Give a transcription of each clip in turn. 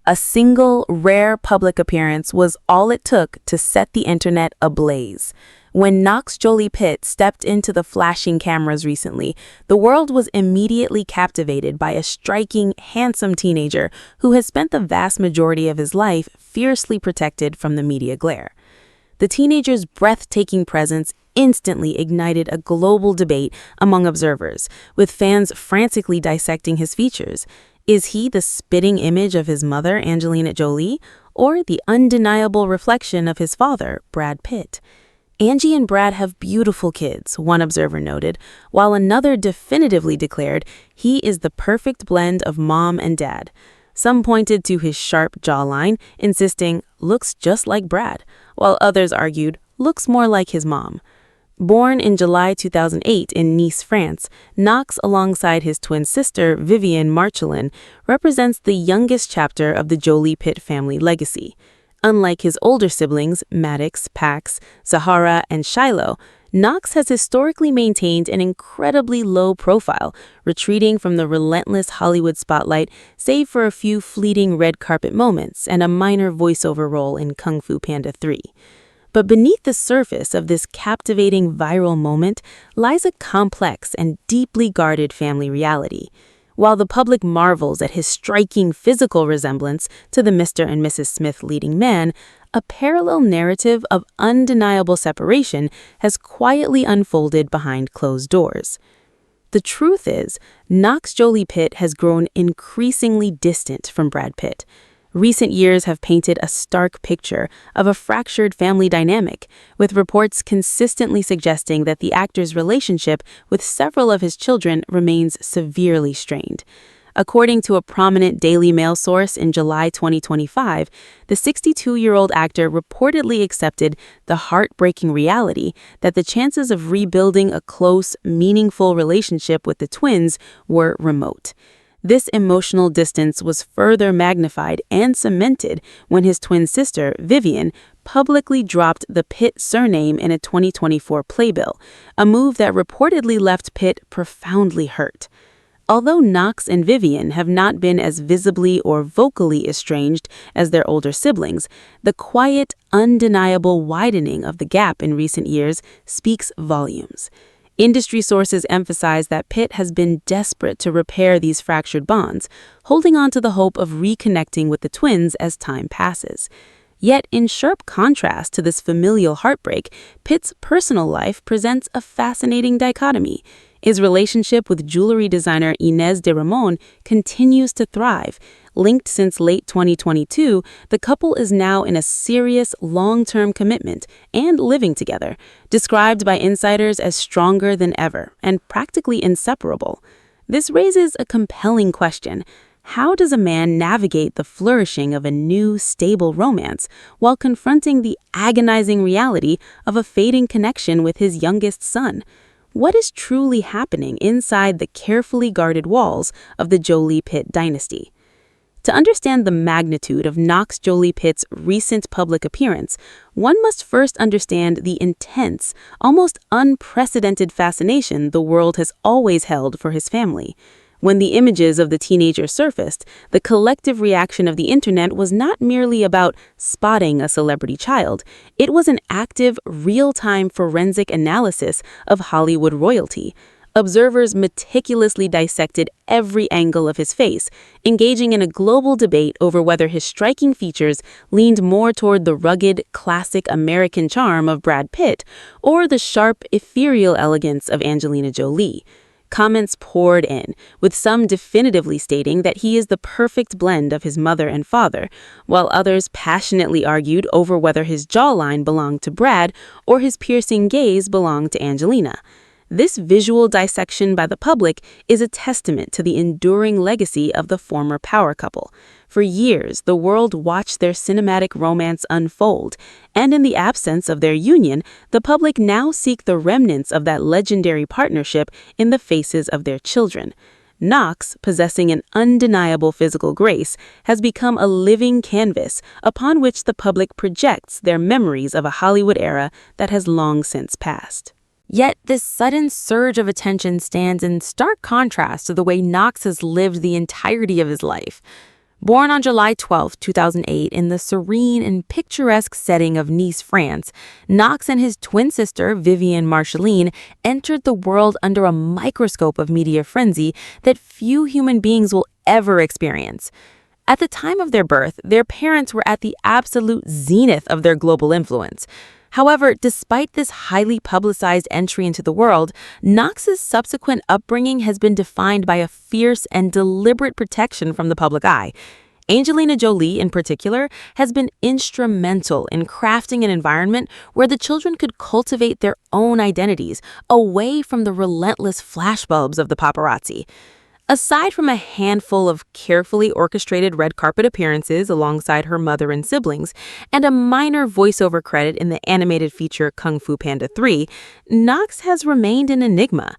A single, rare public appearance was all it took to set the internet ablaze. When Knox Jolie-Pitt stepped into the flashing cameras recently, the world was immediately captivated by a striking, handsome teenager who has spent the vast majority of his life fiercely protected from the media glare. The teenager's breathtaking presence instantly ignited a global debate among observers, with fans frantically dissecting his features. Is he the spitting image of his mother, Angelina Jolie, or the undeniable reflection of his father, Brad Pitt? Angie and Brad have beautiful kids, one observer noted, while another definitively declared he is the perfect blend of mom and dad. Some pointed to his sharp jawline, insisting, looks just like Brad, while others argued, looks more like his mom. Born in July 2008 in Nice, France, Knox, alongside his twin sister, Vivienne Marcellin, represents the youngest chapter of the Jolie-Pitt family legacy. Unlike his older siblings, Maddox, Pax, Zahara, and Shiloh, Knox has historically maintained an incredibly low profile, retreating from the relentless Hollywood spotlight save for a few fleeting red carpet moments and a minor voiceover role in Kung Fu Panda 3. But beneath the surface of this captivating viral moment lies a complex and deeply guarded family reality. While the public marvels at his striking physical resemblance to the Mr. and Mrs. Smith leading man, a parallel narrative of undeniable separation has quietly unfolded behind closed doors. The truth is, Knox Jolie-Pitt has grown increasingly distant from Brad Pitt. Recent years have painted a stark picture of a fractured family dynamic, with reports consistently suggesting that the actor's relationship with several of his children remains severely strained. According to a prominent Daily Mail source in July 2025, the 62-year-old actor reportedly accepted the heartbreaking reality that the chances of rebuilding a close, meaningful relationship with the twins were remote. This emotional distance was further magnified and cemented when his twin sister, Vivienne, publicly dropped the Pitt surname in a 2024 playbill, a move that reportedly left Pitt profoundly hurt. Although Knox and Vivienne have not been as visibly or vocally estranged as their older siblings, the quiet, undeniable widening of the gap in recent years speaks volumes. Industry sources emphasize that Pitt has been desperate to repair these fractured bonds, holding on to the hope of reconnecting with the twins as time passes. Yet, in sharp contrast to this familial heartbreak, Pitt's personal life presents a fascinating dichotomy. His relationship with jewelry designer Inez de Ramon continues to thrive. Linked since late 2022, the couple is now in a serious, long-term commitment and living together, described by insiders as stronger than ever and practically inseparable. This raises a compelling question. How does a man navigate the flourishing of a new, stable romance while confronting the agonizing reality of a fading connection with his youngest son? What is truly happening inside the carefully guarded walls of the Jolie-Pitt dynasty? To understand the magnitude of Knox Jolie-Pitt's recent public appearance, one must first understand the intense, almost unprecedented fascination the world has always held for his family. When the images of the teenager surfaced, the collective reaction of the internet was not merely about spotting a celebrity child. It was an active, real-time forensic analysis of Hollywood royalty. Observers meticulously dissected every angle of his face, engaging in a global debate over whether his striking features leaned more toward the rugged, classic American charm of Brad Pitt or the sharp, ethereal elegance of Angelina Jolie. Comments poured in, with some definitively stating that he is the perfect blend of his mother and father, while others passionately argued over whether his jawline belonged to Brad or his piercing gaze belonged to Angelina. This visual dissection by the public is a testament to the enduring legacy of the former power couple. For years, the world watched their cinematic romance unfold, and in the absence of their union, the public now seek the remnants of that legendary partnership in the faces of their children. Knox, possessing an undeniable physical grace, has become a living canvas upon which the public projects their memories of a Hollywood era that has long since passed. Yet this sudden surge of attention stands in stark contrast to the way Knox has lived the entirety of his life. Born on July 12, 2008, in the serene and picturesque setting of Nice, France, Knox and his twin sister, Vivienne Marceline, entered the world under a microscope of media frenzy that few human beings will ever experience. At the time of their birth, their parents were at the absolute zenith of their global influence. However, despite this highly publicized entry into the world, Knox's subsequent upbringing has been defined by a fierce and deliberate protection from the public eye. Angelina Jolie, in particular, has been instrumental in crafting an environment where the children could cultivate their own identities, away from the relentless flashbulbs of the paparazzi. Aside from a handful of carefully orchestrated red carpet appearances alongside her mother and siblings, and a minor voiceover credit in the animated feature Kung Fu Panda 3, Knox has remained an enigma.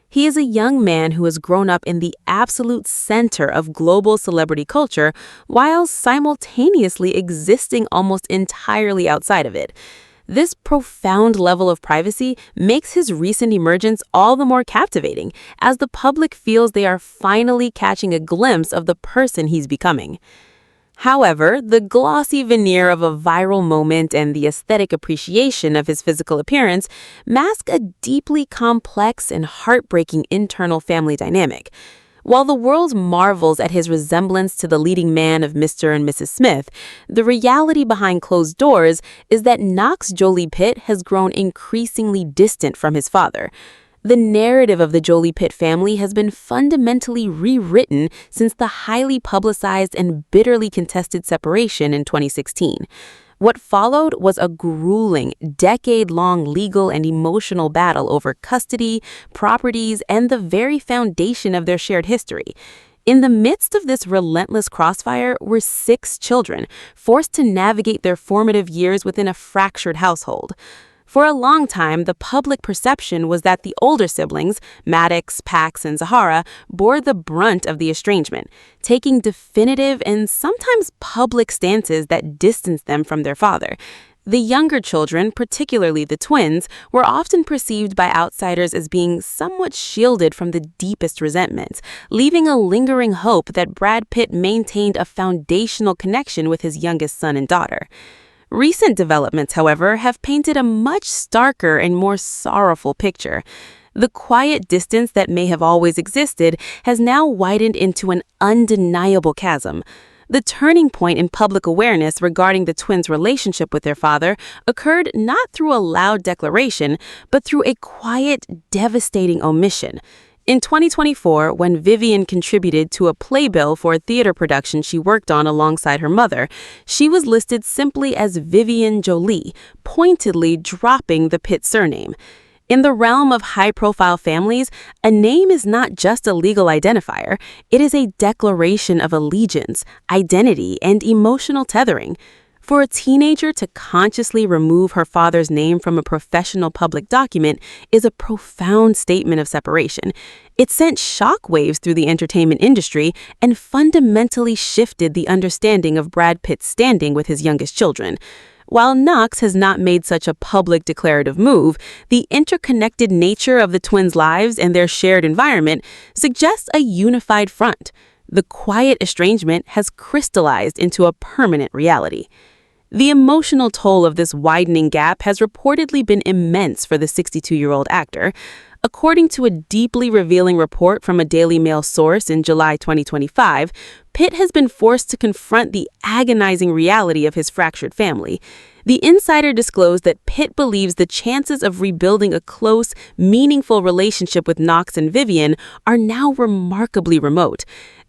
He is a young man who has grown up in the absolute center of global celebrity culture while simultaneously existing almost entirely outside of it. This profound level of privacy makes his recent emergence all the more captivating, as the public feels they are finally catching a glimpse of the person he's becoming. However, the glossy veneer of a viral moment and the aesthetic appreciation of his physical appearance mask a deeply complex and heartbreaking internal family dynamic. While the world marvels at his resemblance to the leading man of Mr. and Mrs. Smith, the reality behind closed doors is that Knox Jolie-Pitt has grown increasingly distant from his father. The narrative of the Jolie-Pitt family has been fundamentally rewritten since the highly publicized and bitterly contested separation in 2016. What followed was a grueling, decade-long legal and emotional battle over custody, properties, and the very foundation of their shared history. In the midst of this relentless crossfire were 6 children, forced to navigate their formative years within a fractured household. For a long time, the public perception was that the older siblings, Maddox, Pax, and Zahara, bore the brunt of the estrangement, taking definitive and sometimes public stances that distanced them from their father. The younger children, particularly the twins, were often perceived by outsiders as being somewhat shielded from the deepest resentments, leaving a lingering hope that Brad Pitt maintained a foundational connection with his youngest son and daughter. Recent developments, however, have painted a much starker and more sorrowful picture. The quiet distance that may have always existed has now widened into an undeniable chasm. The turning point in public awareness regarding the twins' relationship with their father occurred not through a loud declaration, but through a quiet, devastating omission. In 2024, when Vivienne contributed to a playbill for a theater production she worked on alongside her mother, she was listed simply as Vivienne Jolie, pointedly dropping the Pitt surname. In the realm of high-profile families, a name is not just a legal identifier, it is a declaration of allegiance, identity, and emotional tethering. For a teenager to consciously remove her father's name from a professional public document is a profound statement of separation. It sent shockwaves through the entertainment industry and fundamentally shifted the understanding of Brad Pitt's standing with his youngest children. While Knox has not made such a public declarative move, the interconnected nature of the twins' lives and their shared environment suggests a unified front. The quiet estrangement has crystallized into a permanent reality. The emotional toll of this widening gap has reportedly been immense for the 62-year-old actor. According to a deeply revealing report from a Daily Mail source in July 2025, Pitt has been forced to confront the agonizing reality of his fractured family. The insider disclosed that Pitt believes the chances of rebuilding a close, meaningful relationship with Knox and Vivienne are now remarkably remote.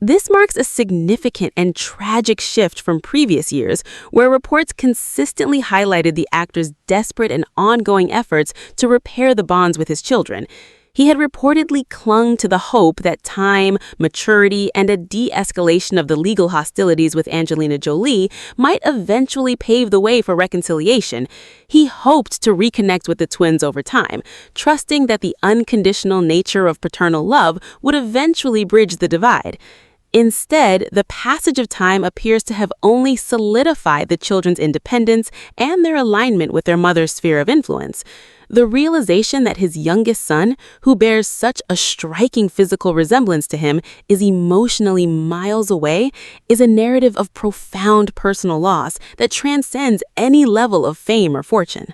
This marks a significant and tragic shift from previous years, where reports consistently highlighted the actor's desperate and ongoing efforts to repair the bonds with his children. He had reportedly clung to the hope that time, maturity, and a de-escalation of the legal hostilities with Angelina Jolie might eventually pave the way for reconciliation. He hoped to reconnect with the twins over time, trusting that the unconditional nature of paternal love would eventually bridge the divide. Instead, the passage of time appears to have only solidified the children's independence and their alignment with their mother's sphere of influence. The realization that his youngest son, who bears such a striking physical resemblance to him, is emotionally miles away, is a narrative of profound personal loss that transcends any level of fame or fortune.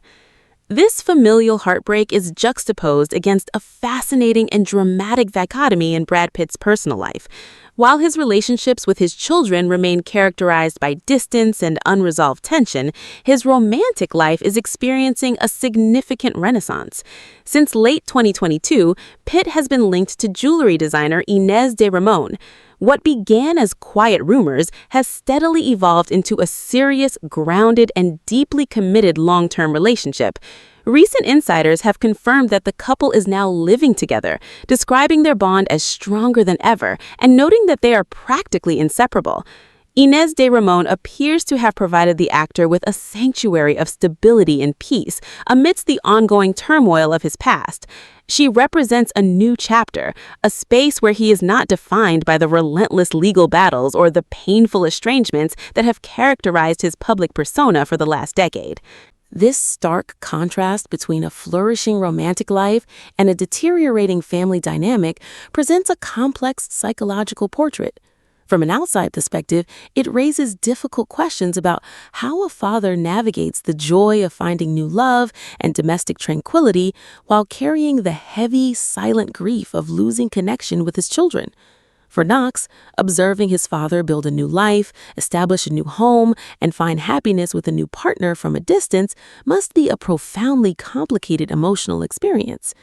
This familial heartbreak is juxtaposed against a fascinating and dramatic dichotomy in Brad Pitt's personal life. While his relationships with his children remain characterized by distance and unresolved tension, his romantic life is experiencing a significant renaissance. Since late 2022, Pitt has been linked to jewelry designer Inez de Ramon. What began as quiet rumors has steadily evolved into a serious, grounded, and deeply committed long-term relationship. Recent insiders have confirmed that the couple is now living together, describing their bond as stronger than ever and noting that they are practically inseparable. Inez de Ramon appears to have provided the actor with a sanctuary of stability and peace amidst the ongoing turmoil of his past. She represents a new chapter, a space where he is not defined by the relentless legal battles or the painful estrangements that have characterized his public persona for the last decade. This stark contrast between a flourishing romantic life and a deteriorating family dynamic presents a complex psychological portrait. From an outside perspective, it raises difficult questions about how a father navigates the joy of finding new love and domestic tranquility while carrying the heavy, silent grief of losing connection with his children. For Knox, observing his father build a new life, establish a new home, and find happiness with a new partner from a distance must be a profoundly complicated emotional experience.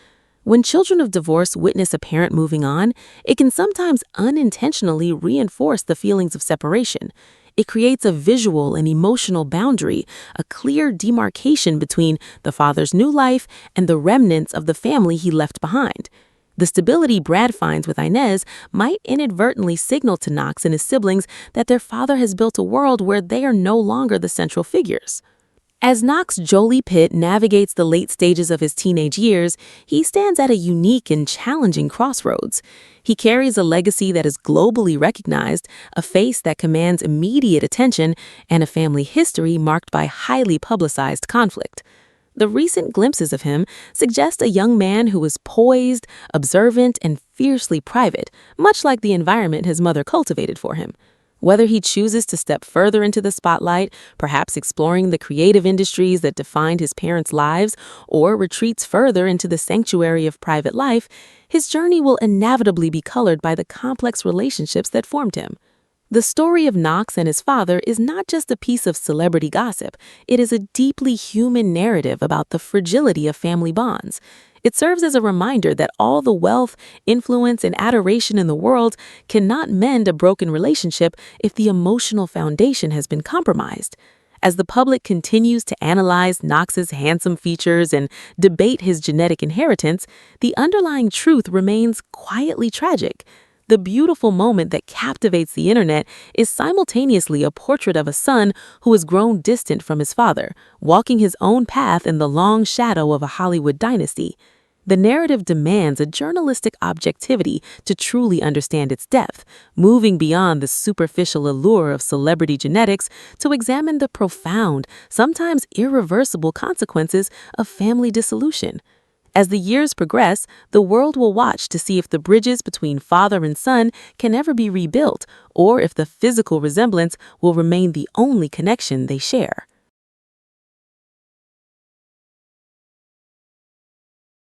When children of divorce witness a parent moving on, it can sometimes unintentionally reinforce the feelings of separation. It creates a visual and emotional boundary, a clear demarcation between the father's new life and the remnants of the family he left behind. The stability Brad finds with Inez might inadvertently signal to Knox and his siblings that their father has built a world where they are no longer the central figures. As Knox Jolie-Pitt navigates the late stages of his teenage years, he stands at a unique and challenging crossroads. He carries a legacy that is globally recognized, a face that commands immediate attention, and a family history marked by highly publicized conflict. The recent glimpses of him suggest a young man who is poised, observant, and fiercely private, much like the environment his mother cultivated for him. Whether he chooses to step further into the spotlight, perhaps exploring the creative industries that defined his parents' lives, or retreats further into the sanctuary of private life, his journey will inevitably be colored by the complex relationships that formed him. The story of Knox and his father is not just a piece of celebrity gossip. It is a deeply human narrative about the fragility of family bonds. It serves as a reminder that all the wealth, influence, and adoration in the world cannot mend a broken relationship if the emotional foundation has been compromised. As the public continues to analyze Knox's handsome features and debate his genetic inheritance, the underlying truth remains quietly tragic. The beautiful moment that captivates the internet is simultaneously a portrait of a son who has grown distant from his father, walking his own path in the long shadow of a Hollywood dynasty. The narrative demands a journalistic objectivity to truly understand its depth, moving beyond the superficial allure of celebrity genetics to examine the profound, sometimes irreversible consequences of family dissolution. As the years progress, the world will watch to see if the bridges between father and son can ever be rebuilt, or if the physical resemblance will remain the only connection they share.